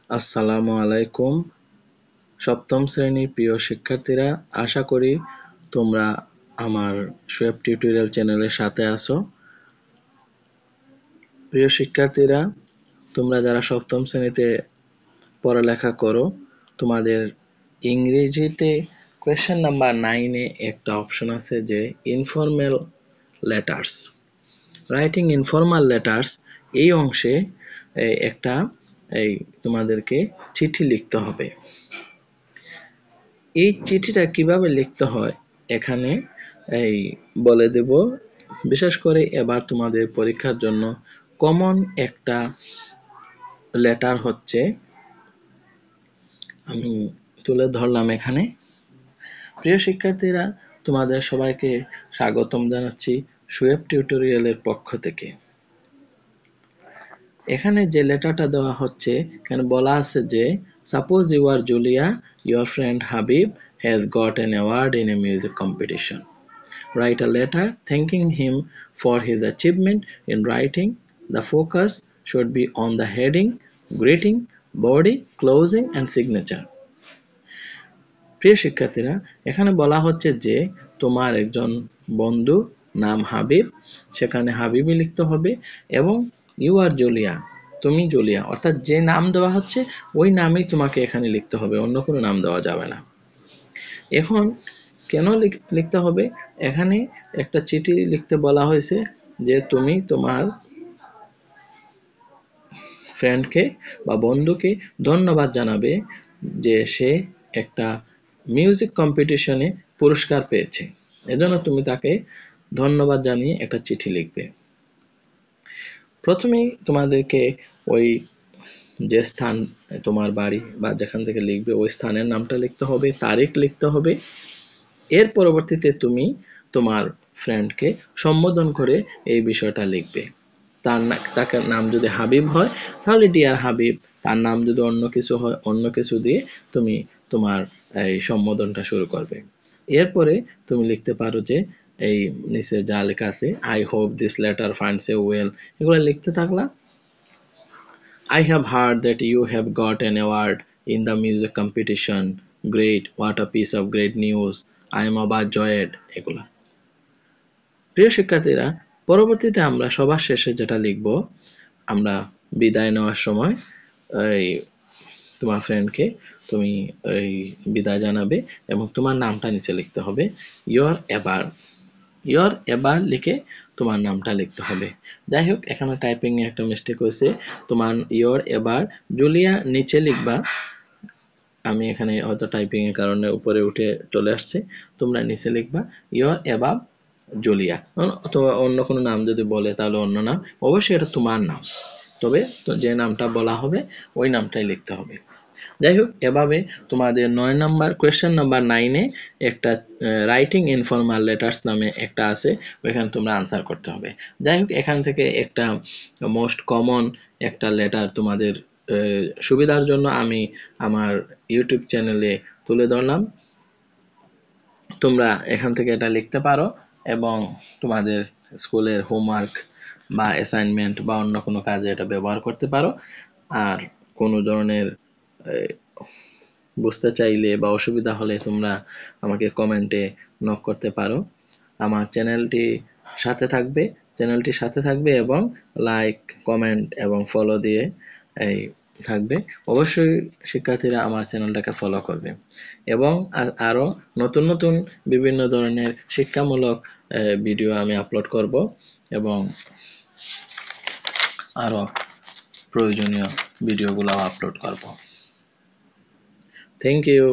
আসসালামু আলাইকুম সপ্তম শ্রেণীর প্রিয় শিক্ষার্থীরা, আশা করি তোমরা আমার শোয়েব টিউটোরিয়াল চ্যানেলের সাথে আছো। প্রিয় শিক্ষার্থীরা, তোমরা যারা সপ্তম শ্রেণীতে পড়ালেখা করো, তোমাদের ইংরেজিতে কোয়েশ্চেন নাম্বার 9-এ একটা অপশন আছে যে informal letters. Writing informal letters এই অংশে একটা তোমাদেরকে চিঠি লিখতে হবে। এই চিঠিটা কিভাবে লিখতে হয় এখানে বলে দেব। বিশেষ করে এবার তোমাদের পরীক্ষার জন্য কমন একটা লেটার হচ্ছে, আমি তুলে ধরলাম এখানে। প্রিয় শিক্ষার্থীরা, তোমাদের সবাইকে স্বাগতম জানাচ্ছি শোয়েব টিউটোরিয়ালের পক্ষ থেকে। এখানে যে লেটারটা দেওয়া হচ্ছে, এখানে বলা আছে যে suppose you are Julia, your friend Habib has got an award in a music competition. Write a letter thanking him for his achievement in writing. The focus should be on the heading, greeting, body, closing and signature. প্রিয় শিক্ষার্থীরা, এখানে বলা হচ্ছে যে তোমার একজন বন্ধু নাম হাবিব, সেখানে হাবিবই লিখতে হবে এবং ইউ আর জুলিয়া, তুমি জুলিয়া, অর্থাৎ যে নাম দেওয়া হচ্ছে ওই নামেই তোমাকে এখানে লিখতে হবে, অন্য কোনো নাম দেওয়া যাবে না। এখন কেন লিখতে হবে? এখানে একটা চিঠি লিখতে বলা হয়েছে যে তুমি তোমার ফ্রেন্ডকে বা বন্ধুকে ধন্যবাদ জানাবে যে সে একটা মিউজিক কম্পিটিশনে পুরস্কার পেয়েছে, এজন্য তুমি তাকে ধন্যবাদ জানিয়ে একটা চিঠি লিখবে। প্রথমেই তোমাদেরকে ওই যে স্থান, তোমার বাড়ি বা যেখান থেকে লিখবে ওই স্থানের নামটা লিখতে হবে, তারিখ লিখতে হবে। এর পরবর্তীতে তুমি তোমার ফ্রেন্ডকে সম্বোধন করে এই বিষয়টা লিখবে। তার নাম যদি হাবিব হয় তাহলে ডিয়ার হাবিব, তার নাম যদি অন্য কিছু হয় অন্য কিছু দিয়ে তুমি তোমার এই সম্বোধনটা শুরু করবে। এরপরে তুমি লিখতে পারো যে এই নিচে যা লেখা আছে, I hope this letter finds you well, এগুলো লিখতে থাকলা। I have heard that you have got an award in the music competition. Great, what a piece of great news. I am overjoyed. এগুলা। প্রিয় শিক্ষার্থীরা, পরবর্তীতে আমরা সবার শেষে যেটা লিখব, আমরা বিদায় নেওয়ার সময় তোমার ফ্রেন্ডকে তুমি বিদায় জানাবে এবং তোমার নামটা নিচে লিখতে হবে। ইয়োর এবার লিখে তোমার নামটা লিখতে হবে। যাই হোক, এখানে টাইপিং এ একটা মিস্টেক হয়েছে। তোমার ইয়োর এবার জুলিয়া নিচে লিখবা, আমি এখানে হয়তো টাইপিং এর কারণে উপরে উঠে চলে আসছে, তোমরা নিচে লিখবা ইয়োর এবাব জুলিয়া। অথবা অন্য কোনো নাম যদি বলে তাহলে অন্য নাম, অবশ্যই এটা তোমার নাম, তবে যে নামটা বলা হবে ওই নামটাই লিখতে হবে। যাই হোক, এভাবে তোমাদের 9 নাম্বার কোয়েশ্চেন নাম্বার 9-এ একটা রাইটিং ইনফর্মাল লেটার্স নামে একটা আছে, ওইখানে তোমরা আনসার করতে হবে। যাই হোক, এখান থেকে একটা মোস্ট কমন একটা লেটার তোমাদের সুবিধার জন্য আমি আমার ইউটিউব চ্যানেলে তুলে ধরলাম। তোমরা এখান থেকে এটা লিখতে পারো এবং তোমাদের স্কুলের হোমওয়ার্ক বা অ্যাসাইনমেন্ট বা অন্য কোনো কাজে এটা ব্যবহার করতে পারো। আর কোনো ধরনের বুঝতে চাইলে বা অসুবিধা হলে তোমরা আমাকে কমেন্টে নক করতে পারো। আমার চ্যানেলটির সাথে থাকবে এবং লাইক, কমেন্ট এবং ফলো দিয়ে থাকবে। অবশ্যই শিক্ষার্থীরা আমার চ্যানেলটাকে ফলো করবে এবং আরো নতুন নতুন বিভিন্ন ধরনের শিক্ষামূলক ভিডিও আমি আপলোড করব এবং আরো প্রয়োজনীয় ভিডিওগুলো আপলোড করব। Thank you.